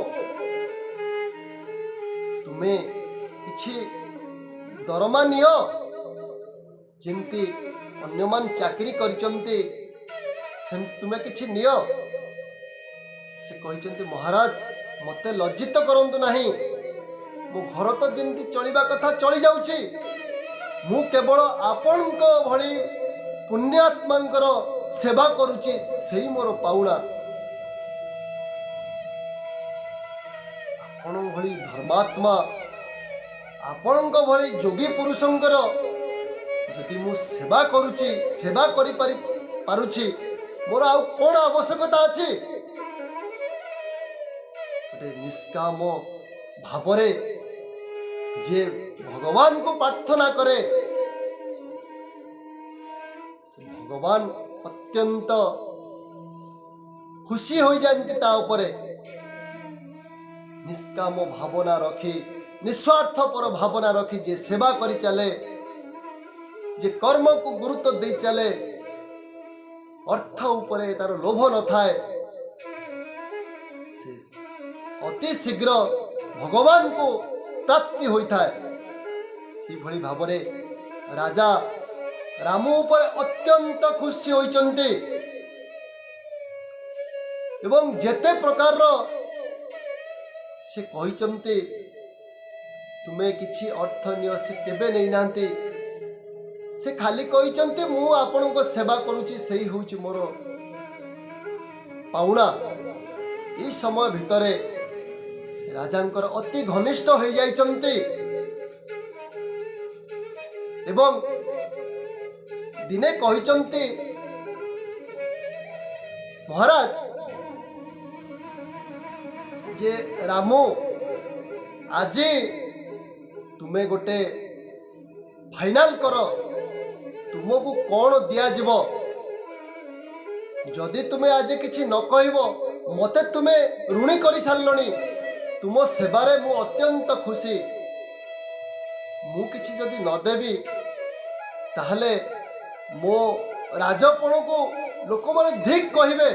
तुमे किछि दरमा नियो जेमती अन्यमान चाकरी करिचंती सेमती तुमे किछि नियो से कहिचंती महाराज मते लज्जित करंतु नहीं मो घर तो जेमती चलिबा कथा चली जाउछि मु केवल आपणक भली पुण्यात्मांकर सेवा करुछि सेही मोर पाउणा आपण भली धर्मात्मा ଆପଣଙ୍କ ଭଳି ଯୋଗୀ ପୁରୁଷଙ୍କର ଯଦି ମୁଁ ସେବା କରୁଛି, ସେବା ପାରୁଛି, ମୋର ଆଉ କ'ଣ ଆବଶ୍ୟକତା ଅଛି? ଗୋଟେ ନିଷ୍କାମ ଭାବରେ ଯିଏ ଭଗବାନଙ୍କୁ ପ୍ରାର୍ଥନା କରେ, ସେ ଭଗବାନ ଅତ୍ୟନ୍ତ ଖୁସି ହୋଇଯାନ୍ତି ତା ଉପରେ। ନିଷ୍କାମ ଭାବନା ରଖି, ନିସ୍ୱାର୍ଥପର ଭାବନା ରଖି ଯେ ସେବା କରି ଚାଲେ, ଯେ କର୍ମକୁ ଗୁରୁତ୍ୱ ଦେଇ ଚାଲେ, ଅର୍ଥ ଉପରେ ତାର ଲୋଭ ନଥାଏ, ସେ ଅତି ଶୀଘ୍ର ଭଗବାନଙ୍କୁ ପ୍ରାପ୍ତି ହୋଇଥାଏ। ସେହିଭଳି ଭାବରେ ରାଜା ରାମ ଉପରେ ଅତ୍ୟନ୍ତ ଖୁସି ହୋଇଛନ୍ତି ଏବଂ ଯେତେ ପ୍ରକାରର ସେ କହିଛନ୍ତି ତୁମେ କିଛି ଅର୍ଥ ନିଅ, ସେ କେବେ ନେଇନାହାନ୍ତି। ସେ ଖାଲି କହିଛନ୍ତି ମୁଁ ଆପଣଙ୍କ ସେବା କରୁଛି, ସେଇ ହେଉଛି ମୋର ପାଉଣା। ଏହି ସମୟ ଭିତରେ ସେ ରାଜାଙ୍କର ଅତି ଘନିଷ୍ଠ ହୋଇଯାଇଛନ୍ତି ଏବଂ ଦିନେ କହିଛନ୍ତି, ମହାରାଜ ଯେ ରାମ, ଆଜି ତୁମେ ଗୋଟେ ଫାଇନାଲ କର, ତୁମକୁ କ'ଣ ଦିଆଯିବ। ଯଦି ତୁମେ ଆଜି କିଛି ନ କହିବ, ମୋତେ ତୁମେ ଋଣୀ କରିସାରିଲଣି। ତୁମ ସେବାରେ ମୁଁ ଅତ୍ୟନ୍ତ ଖୁସି। ମୁଁ କିଛି ଯଦି ନ ଦେବି ତାହେଲେ ମୋ ରାଜପଣକୁ ଲୋକମାନେ ଧିକ୍ କହିବେ,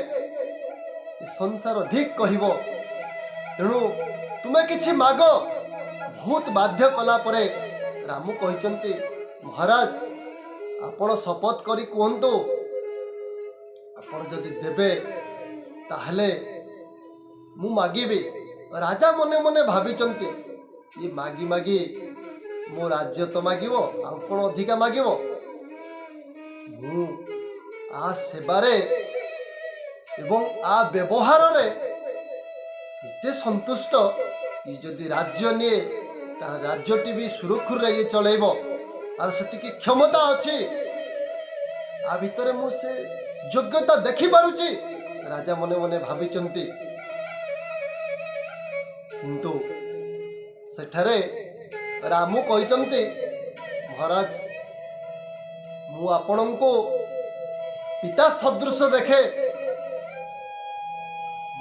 ଏ ସଂସାର ଧିକ୍ କହିବ। ତେଣୁ ତୁମେ କିଛି ମାଗ। ବହୁତ ବାଧ୍ୟ କଲା ପରେ ରାମ କହିଛନ୍ତି, ମହାରାଜ ଆପଣ ଶପଥ କରି କୁହନ୍ତୁ, ଆପଣ ଯଦି ଦେବେ ତାହେଲେ ମୁଁ ମାଗିବି। ରାଜା ମନେ ମନେ ଭାବିଛନ୍ତି, ଇଏ ମାଗି ମାଗି ମୋ ରାଜ୍ୟ ତ ମାଗିବ, ଆଉ କ'ଣ ଅଧିକା ମାଗିବ। ମୁଁ ଆ ସେବାରେ ଏବଂ ଆ ବ୍ୟବହାରରେ ଏତେ ସନ୍ତୁଷ୍ଟ, ଇଏ ଯଦି ରାଜ୍ୟ ନିଏ ତାହା ରାଜ୍ୟଟି ବି ସୁରୁଖୁରୁରେ ଇଏ ଚଳେଇବ, ଆଉ ସେତିକି କ୍ଷମତା ଅଛି। ଆ ଭିତରେ ମୁଁ ସେ ଯୋଗ୍ୟତା ଦେଖିପାରୁଛି, ରାଜା ମନେ ମନେ ଭାବିଛନ୍ତି। କିନ୍ତୁ ସେଠାରେ ରାମ କହିଛନ୍ତି, ମହାରାଜ ମୁଁ ଆପଣଙ୍କୁ ପିତା ସଦୃଶ ଦେଖେ,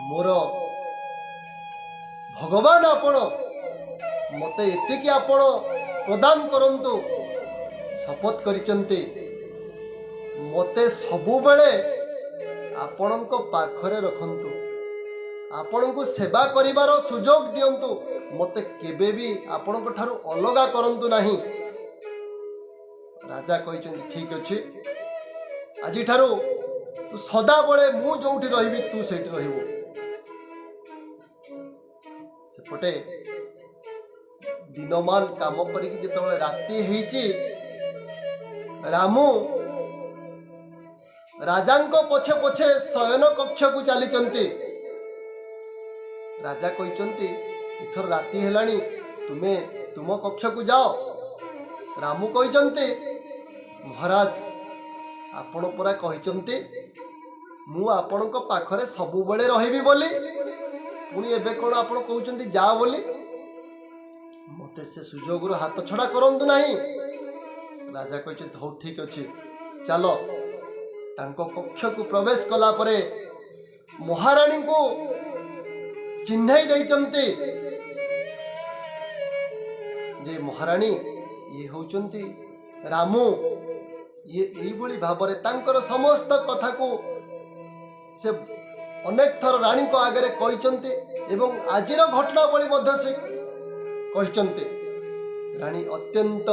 ମୋର ଭଗବାନ ଆପଣ, ମୋତେ ଏତିକି ଆପଣ ପ୍ରଦାନ କରନ୍ତୁ। ଶପଥ କରିଛନ୍ତି, ମୋତେ ସବୁବେଳେ ଆପଣଙ୍କ ପାଖରେ ରଖନ୍ତୁ, ଆପଣଙ୍କୁ ସେବା କରିବାର ସୁଯୋଗ ଦିଅନ୍ତୁ, ମୋତେ କେବେ ବି ଆପଣଙ୍କ ଠାରୁ ଅଲଗା କରନ୍ତୁ ନାହିଁ। ରାଜା କହିଛନ୍ତି, ଠିକ ଅଛି, ଆଜିଠାରୁ ତୁ ସଦାବେଳେ ମୁଁ ଯୋଉଠି ରହିବି ତୁ ସେଇଠି ରହିବୁ। ସେପଟେ ଦିନମାନ କାମ କରିକି ଯେତେବେଳେ ରାତି ହେଇଛି, ରାମ ରାଜାଙ୍କ ପଛେ ପଛେ ଶୟନ କକ୍ଷକୁ ଚାଲିଛନ୍ତି। ରାଜା କହିଛନ୍ତି, ଏଥର ରାତି ହେଲାଣି, ତୁମେ ତୁମ କକ୍ଷକୁ ଯାଅ। ରାମ କହିଛନ୍ତି, ମହାରାଜ ଆପଣ ପରା କହିଛନ୍ତି ମୁଁ ଆପଣଙ୍କ ପାଖରେ ସବୁବେଳେ ରହିବି ବୋଲି, ପୁଣି ଏବେ କ'ଣ ଆପଣ କହୁଛନ୍ତି ଯାଅ ବୋଲି। ମୋତେ ସେ ସୁଯୋଗରୁ ହାତ ଛଡ଼ା କରନ୍ତୁ ନାହିଁ। ରାଜା କହିଛନ୍ତି, ହଉ ଠିକ ଅଛି, ଚାଲ। ତାଙ୍କ କକ୍ଷକୁ ପ୍ରବେଶ କଲା ପରେ ମହାରାଣୀଙ୍କୁ ଚିହ୍ନାଇ ଦେଇଛନ୍ତି ଯେ ମହାରାଣୀ ଇଏ ହେଉଛନ୍ତି ରାମ। ଇଏ ଏଇଭଳି ଭାବରେ ତାଙ୍କର ସମସ୍ତ କଥାକୁ ସେ ଅନେକ ଥର ରାଣୀଙ୍କ ଆଗରେ କହିଛନ୍ତି ଏବଂ ଆଜିର ଘଟଣାବଳୀ ମଧ୍ୟ ସେ କହିଛନ୍ତି। ରାଣୀ ଅତ୍ୟନ୍ତ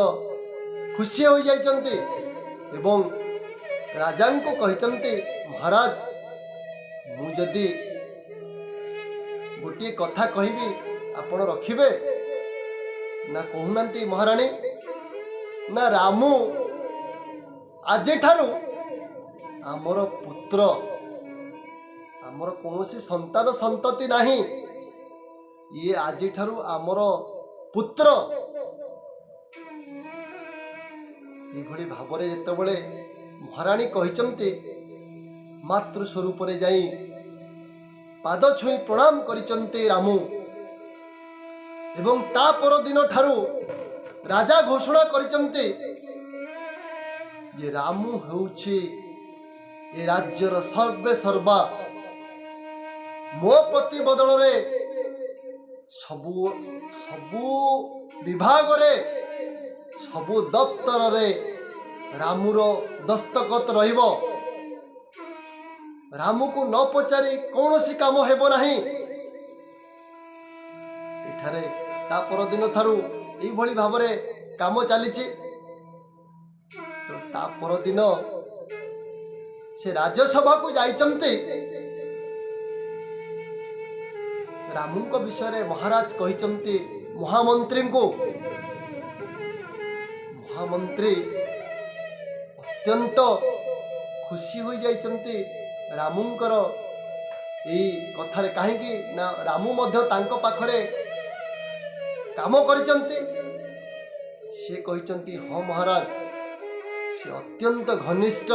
ଖୁସି ହୋଇଯାଇଛନ୍ତି ଏବଂ ରାଜାଙ୍କୁ କହିଛନ୍ତି, ମହାରାଜ ମୁଁ ଯଦି ଗୋଟିଏ କଥା କହିବି ଆପଣ ରଖିବେ ନା କହୁନାହାନ୍ତି। ମହାରାଣୀ, ନା ରାମ ଆଜିଠାରୁ ଆମର ପୁତ୍ର, ଆମର କୌଣସି ସନ୍ତାନ ସନ୍ତତି ନାହିଁ, ଇଏ ଆଜିଠାରୁ ଆମର ପୁତ୍ର। ଏଇଭଳି ଭାବରେ ଯେତେବେଳେ ମହାରାଣୀ କହିଛନ୍ତି ମାତୃ ସ୍ୱରୂପରେ ଯାଇ ପାଦ ଛୁଇଁ ପ୍ରଣାମ କରିଛନ୍ତି ରାମୁ। ଏବଂ ତା ପରଦିନ ଠାରୁ ରାଜା ଘୋଷଣା କରିଛନ୍ତି ଯେ ରାମୁ ହେଉଛି ଏ ରାଜ୍ୟର ସର୍ବେ ସର୍ବା। ମୋ ପ୍ରତି ବଦଳରେ ସବୁ ସବୁ ବିଭାଗରେ ସବୁ ଦପ୍ତରରେ ରାମୁର ଦସ୍ତଖତ ରହିବ। ରାମୁକୁ ନ ପଚାରି କୌଣସି କାମ ହେବ ନାହିଁ। ଏଠାରେ ତା ପରଦିନ ଠାରୁ ଏଇଭଳି ଭାବରେ କାମ ଚାଲିଛି। ତ ତା ପରଦିନ ସେ ରାଜ୍ୟସଭାକୁ ଯାଇଛନ୍ତି। ରାମୁଙ୍କ ବିଷୟରେ ମହାରାଜ କହିଛନ୍ତି ମହାମନ୍ତ୍ରୀଙ୍କୁ। ମହାମନ୍ତ୍ରୀ ଅତ୍ୟନ୍ତ ଖୁସି ହୋଇଯାଇଛନ୍ତି ରାମୁଙ୍କର ଏଇ କଥାରେ। କାହିଁକି ନା ରାମୁ ମଧ୍ୟ ତାଙ୍କ ପାଖରେ କାମ କରିଛନ୍ତି। ସେ କହିଛନ୍ତି ହଁ ମହାରାଜ, ସେ ଅତ୍ୟନ୍ତ ଘନିଷ୍ଠ,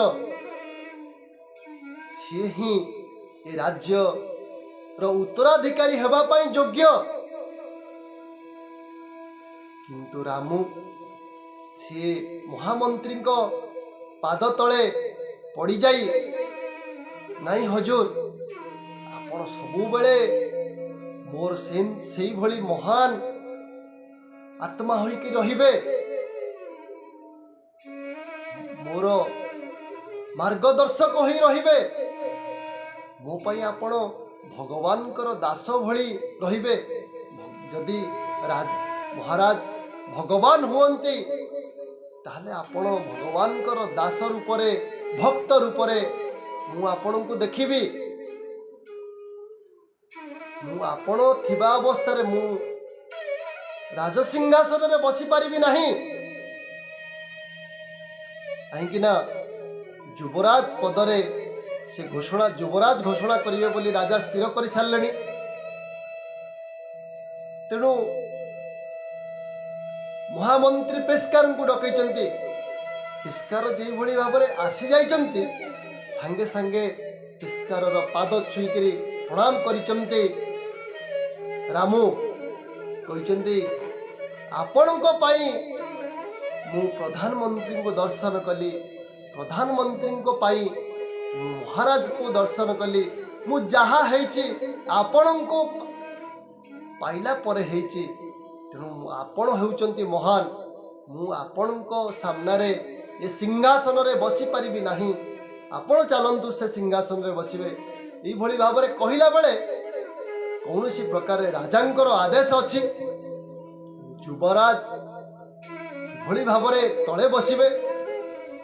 ସିଏ ହିଁ ଏ ରାଜ୍ୟର ଉତ୍ତରାଧିକାରୀ ହେବା ପାଇଁ ଯୋଗ୍ୟ। କିନ୍ତୁ ରାମୁ ସିଏ ମହାମନ୍ତ୍ରୀଙ୍କ ପାଦ ତଳେ ପଡ଼ିଯାଇ, ନାଇଁ ହଜୁର, ଆପଣ ସବୁବେଳେ ମୋର ସେଇଭଳି ମହାନ ଆତ୍ମା ହୋଇକି ରହିବେ। ମୋର ମାର୍ଗଦର୍ଶକ ହୋଇ ରହିବେ। ମୋ ପାଇଁ ଆପଣ ଭଗବାନଙ୍କର ଦାସ ଭଳି ରହିବେ। ଯଦି ମହାରାଜ ଭଗବାନ ହୁଅନ୍ତି ତାହେଲେ ଆପଣ ଭଗବାନଙ୍କର ଦାସ ରୂପରେ, ଭକ୍ତ ରୂପରେ ମୁଁ ଆପଣଙ୍କୁ ଦେଖିବି। ମୁଁ ଆପଣ ଥିବା ଅବସ୍ଥାରେ ମୁଁ ରାଜସିଂହାସନରେ ବସିପାରିବି ନାହିଁ। କାହିଁକି ନା ଯୁବରାଜ ପଦରେ ସେ ଯୁବରାଜ ଘୋଷଣା କରିବେ ବୋଲି ରାଜା ସ୍ଥିର କରିସାରିଲେଣି। ତେଣୁ ମହାମନ୍ତ୍ରୀ ପେସ୍କାରଙ୍କୁ ଡକେଇଛନ୍ତି। ପେସ୍କାର ଯେଭଳି ଭାବରେ ଆସିଯାଇଛନ୍ତି, ସାଙ୍ଗେ ସାଙ୍ଗେ ପେସ୍କାରର ପାଦ ଛୁଇଁକିରି ପ୍ରଣାମ କରିଛନ୍ତି। ରାମୁ କହିଛନ୍ତି ଆପଣଙ୍କ ପାଇଁ ମୁଁ ପ୍ରଧାନମନ୍ତ୍ରୀଙ୍କୁ ଦର୍ଶନ କଲି, ପ୍ରଧାନମନ୍ତ୍ରୀଙ୍କ ପାଇଁ ମୁଁ ମହାରାଜକୁ ଦର୍ଶନ କଲି। ମୁଁ ଯାହା ହେଇଛି ଆପଣଙ୍କୁ ପାଇଲା ପରେ ହେଇଛି। ତେଣୁ ଆପଣ ହେଉଛନ୍ତି ମହାନ। ମୁଁ ଆପଣଙ୍କ ସାମ୍ନାରେ ଏ ସିଂହାସନରେ ବସିପାରିବି ନାହିଁ। ଆପଣ ଚାଲନ୍ତୁ ସେ ସିଂହାସନରେ ବସିବେ। ଏଇଭଳି ଭାବରେ କହିଲା ବେଳେ କୌଣସି ପ୍ରକାର ରାଜାଙ୍କର ଆଦେଶ ଅଛି, ଯୁବରାଜ ଏଭଳି ଭାବରେ ତଳେ ବସିବେ।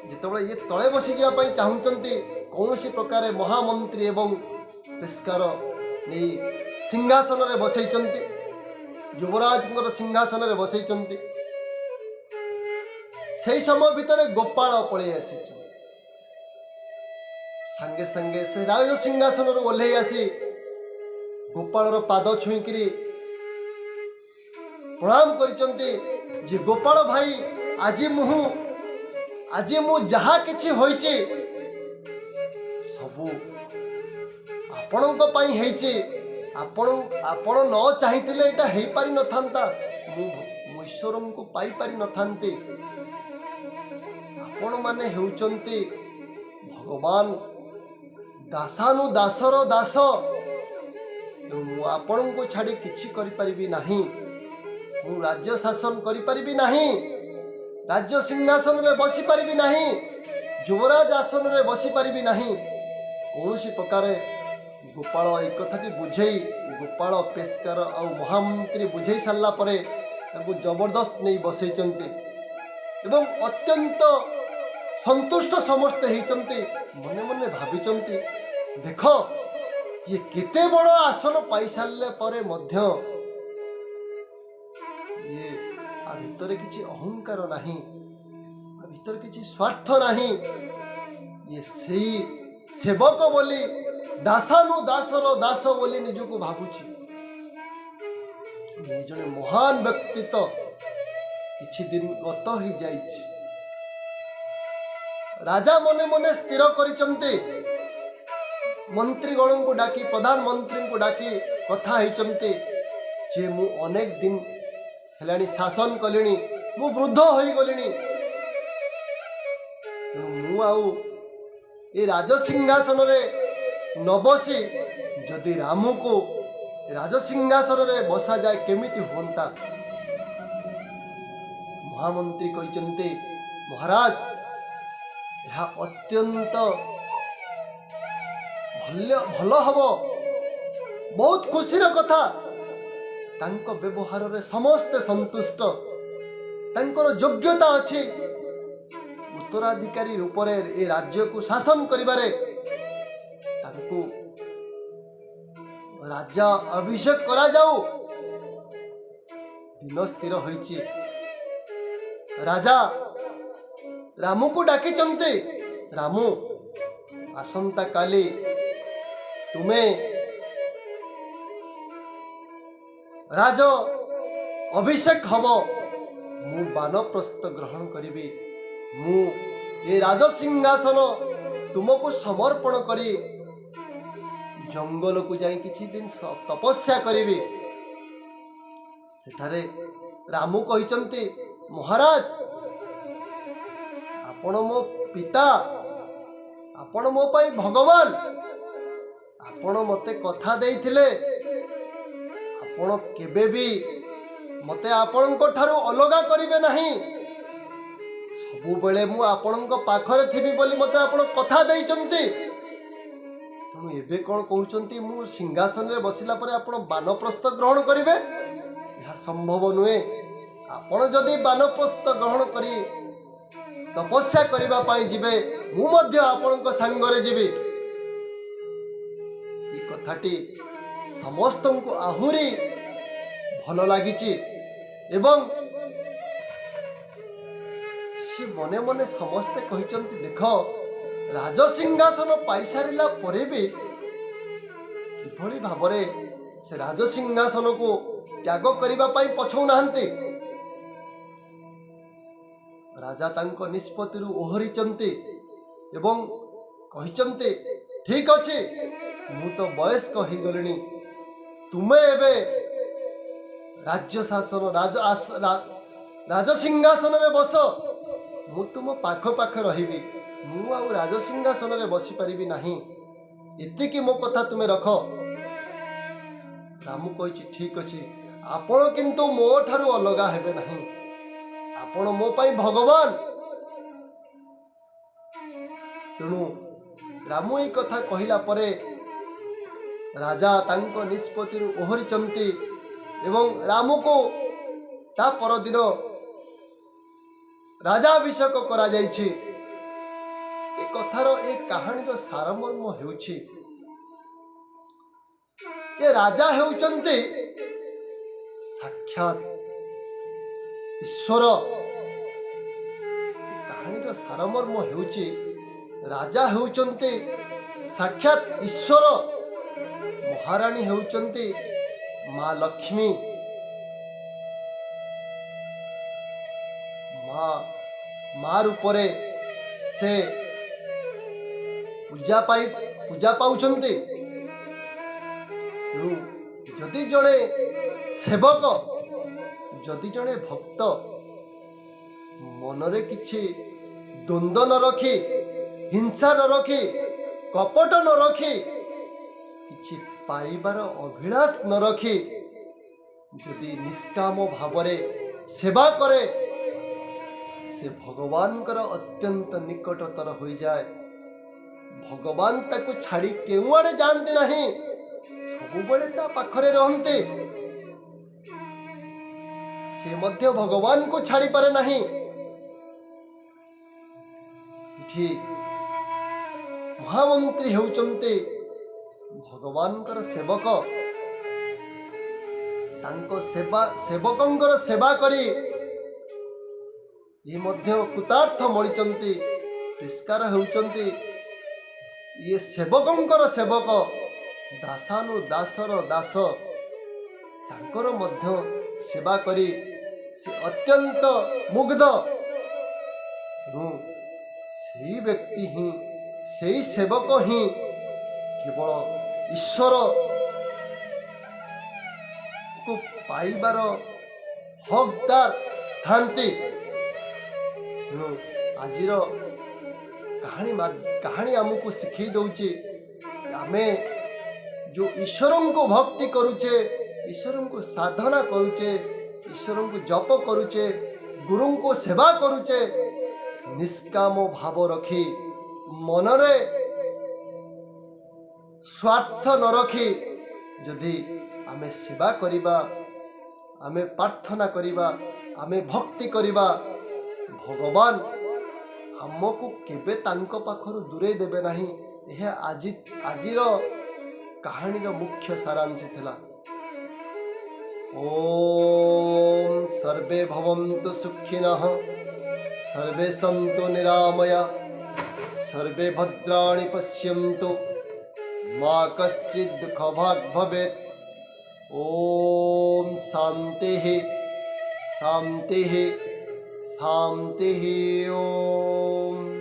ଯେତେବେଳେ ଇଏ ତଳେ ବସିଯିବା ପାଇଁ ଚାହୁଁଛନ୍ତି, କୌଣସି ପ୍ରକାର ମହାମନ୍ତ୍ରୀ ଏବଂ ପେସ୍କାର ନେଇ ସିଂହାସନରେ ବସେଇଛନ୍ତି, ଯୁବରାଜଙ୍କର ସିଂହାସନରେ ବସେଇଛନ୍ତି। ସେହି ସମୟ ଭିତରେ ଗୋପାଳ ପଳେଇ ଆସିଛନ୍ତି। ସାଙ୍ଗେ ସାଙ୍ଗେ ସେ ରାଜ ସିଂହାସନରୁ ଓହ୍ଲେଇ ଆସି ଗୋପାଳର ପାଦ ଛୁଇଁକିରି ପ୍ରଣାମ କରିଛନ୍ତି ଯେ ଗୋପାଳ ଭାଇ, ଆଜି ମୁଁ ଯାହା କିଛି ହୋଇଛି ସବୁ ଆପଣଙ୍କ ପାଇଁ ହେଇଛି। ଆପଣ ନ ଚାହିଁଥିଲେ ଏଇଟା ହେଇପାରିନଥାନ୍ତା। ମୁଁ ଈଶ୍ୱରଙ୍କୁ ପାଇପାରିନଥାନ୍ତି। ଆପଣମାନେ ହେଉଛନ୍ତି ଭଗବାନ, ଦାସାନୁ ଦାସର ଦାସ। ତେଣୁ ମୁଁ ଆପଣଙ୍କୁ ଛାଡ଼ି କିଛି କରିପାରିବି ନାହିଁ। ମୁଁ ରାଜ୍ୟ ଶାସନ କରିପାରିବି ନାହିଁ, ରାଜ୍ୟ ସିଂହାସନରେ ବସିପାରିବି ନାହିଁ, ଯୁବରାଜ ଆସନରେ ବସିପାରିବି ନାହିଁ। କୌଣସି ପ୍ରକାରେ ଗୋପାଳ ଏ କଥାଟି ବୁଝେଇ, ଗୋପାଳ ପେସ୍କାର ଆଉ ମହାମନ୍ତ୍ରୀ ବୁଝେଇ ସାରିଲା ପରେ ତାଙ୍କୁ ଜବରଦସ୍ତ ନେଇ ବସେଇଛନ୍ତି ଏବଂ ଅତ୍ୟନ୍ତ ସନ୍ତୁଷ୍ଟ ସମସ୍ତେ ହେଇଛନ୍ତି। ମନେ ମନେ ଭାବିଛନ୍ତି, ଦେଖ ଇଏ କେତେ ବଡ଼ ଆସନ ପାଇସାରିଲା ପରେ ମଧ୍ୟ ଇଏ ଆ ଭିତରେ କିଛି ଅହଙ୍କାର ନାହିଁ, ଆ ଭିତରେ କିଛି ସ୍ୱାର୍ଥ ନାହିଁ। ଇଏ ସେଇ ସେବକ ବୋଲି, ଦାସାନୁ ଦାସର ଦାସ ବୋଲି ନିଜକୁ ଭାବୁଛି। ଇଏ ଜଣେ ମହାନ ବ୍ୟକ୍ତିତ୍ୱ। କିଛି ଦିନ ଗତ ହେଇଯାଇଛି, राजा मने मने स्थिर करिचंती मंत्रीगण को डाकी प्रधानमंत्री को डाकी कथा होइचंती जे मु अनेक दिन हेलानी शासन कलिनी मु वृद्ध होई गलिनी तेणु मु आउ ए राजसिंहासन रे न बसी जदि रामू को राजसिंहासन रे बसा जाए केमिति होंता। महामंत्री कहते महाराज यह अत्यंत भल हम बहुत खुशीर कथा तांको व्यवहार रे समस्ते संतुष्ट तांकर योग्यता अच्छी उत्तराधिकारी रूप रे ए राज्य को शासन करिबारे तांको राजा अभिषेक करा जाऊ दिन स्थिर होइछि। राजा रामू को डाकी चमते रामू आसंता काली तुम्हें राज अभिषेक हब मु बानप्रस्थ ग्रहण करी मु ये राजसिंहासन तुमको समर्पण करी जंगल को जाई किछि दिन तपस्या करी सेठारे रामू कहिचंती महाराज आपण मो पिता आपण मो पाई भगवान आपण मते कथा देइथिले आपण केबे भी मते आपणको ठारू अलगा करिवे नहीं सबु बेले मु आपणको पाखरे थिबी बोली मते आपण कथा देइचंती तेणु एबे कोन कहउचंती मु सिंहासन रे बसिला परे आपण बानप्रस्थ ग्रहण करिवे यह संभव नुहे आपण जदि बानप्रस्थ ग्रहण करी तपस्या करिबा पाई जिबे मु मध्य आपणको संगरे जिबी ई कथाटी समस्त को आहुरी भल लागिची एवं सी मने मने समस्ते कहिचंती देख राजसिंहासन पाई सारिला परे भी किभली भाबरे से राजसिंहासन को त्याग करिबा पाई पछौ नाहंती राजा तांको निष्पत्ति ओहरीचंती एवं कहिचंती ठीक अछि मु तो वयस्क हो गलिनी तुमे एबे राज्य शासन राजसिंहासन रे बस मु तुम पाख पाख रहिबी मु आउ राजसिंहासन रे बसी परिबी नाही एतिकी मो कथा तुमे रख। रामू कहिछि ठीक अछि आपण किंतु मो ठारू अलगा हेबे नाही आपण मो पाई भगवान तेणु रामू ई कथा कहिला परे राजा तांको निष्पत्ति ओहरीचंती एवं रामू को ता पर दिन राजाभिषेक करा जायछि। ए कथार ए कहानीर सारमर्म हेउछि ए राजा हेउचंती साक्षात ईश्वर ए कहानीर सारमर्म हेउछि राजा हेउचंती साक्षात ईश्वर महाराणी हेउचंती माँ लक्ष्मी माँ रूपरे से पूजा पाउछंती तेणु जदि जड़े सेवक जदि जड़े भक्त मनरे किछि द्वंद्व न रखी हिंसा न रखी कपट न रखी किछि पाइबार अभिलाष न रखी जदि निष्काम भावरे सेवा करे से भगवान कर अत्यंत निकटतर हो जाए भगवान ताकू छाड़ी केउ आड़े जानते नहीं सबु बड़े ता पाखरे रहंते से मध्य भगवान को छाड़ी पारे नहीं इठी महामंत्री हेउचंते भगवान कर सेवक तांको सेवा सेवकंकर सेवा करी ये मध्य कृतार्थ मरिचंती तिस्कार हेउचंती ये सेवकंकर सेवक दासानु दासर दास तांकर मध्य सेवा करी से अत्यंत मुग्ध तेणु ସେଇ ବ୍ୟକ୍ତି ହିଁ, ସେଇ ସେବକ ହିଁ କେବଳ ଈଶ୍ୱରକୁ ପାଇବାର ହକଦାର ଥାନ୍ତି। ତେଣୁ ଆଜିର କାହାଣୀ ଆମକୁ ଶିଖେଇ ଦେଉଛି ଆମେ ଯେଉଁ ଈଶ୍ୱରଙ୍କୁ ଭକ୍ତି କରୁଛେ, ଈଶ୍ୱରଙ୍କୁ ସାଧନା କରୁଛେ, ଈଶ୍ୱରଙ୍କୁ ଜପ କରୁଛେ, ଗୁରୁଙ୍କୁ ସେବା କରୁଛେ, ନିଷ୍କାମ ଭାବ ରଖି ମନରେ ସ୍ୱାର୍ଥ ନ ରଖି ଯଦି ଆମେ ସେବା କରିବା, ଆମେ ପ୍ରାର୍ଥନା କରିବା, ଆମେ ଭକ୍ତି କରିବା, ଭଗବାନ ଆମକୁ କେବେ ତାଙ୍କ ପାଖରୁ ଦୂରେଇ ଦେବେ ନାହିଁ। ଏହା ଆଜିର କାହାଣୀର ମୁଖ୍ୟ ସାରାଂଶ ଥିଲା। ଓମ୍ ସର୍ବେ ଭବନ୍ତୁ ସୁଖିନଃ, ସର୍ବେ ସନ୍ତୁ ନିରାମୟା, ସର୍ବେ ଭଦ୍ରାଣି ପଶ୍ୟନ୍ତୁ, ମା କଶ୍ଚିତ୍ ଦୁଃଖ ଭାଗ୍ ଭବେତ୍। ଓମ୍ ଶାନ୍ତିଃ ଶାନ୍ତିଃ ଶାନ୍ତିଃ। ଓମ୍।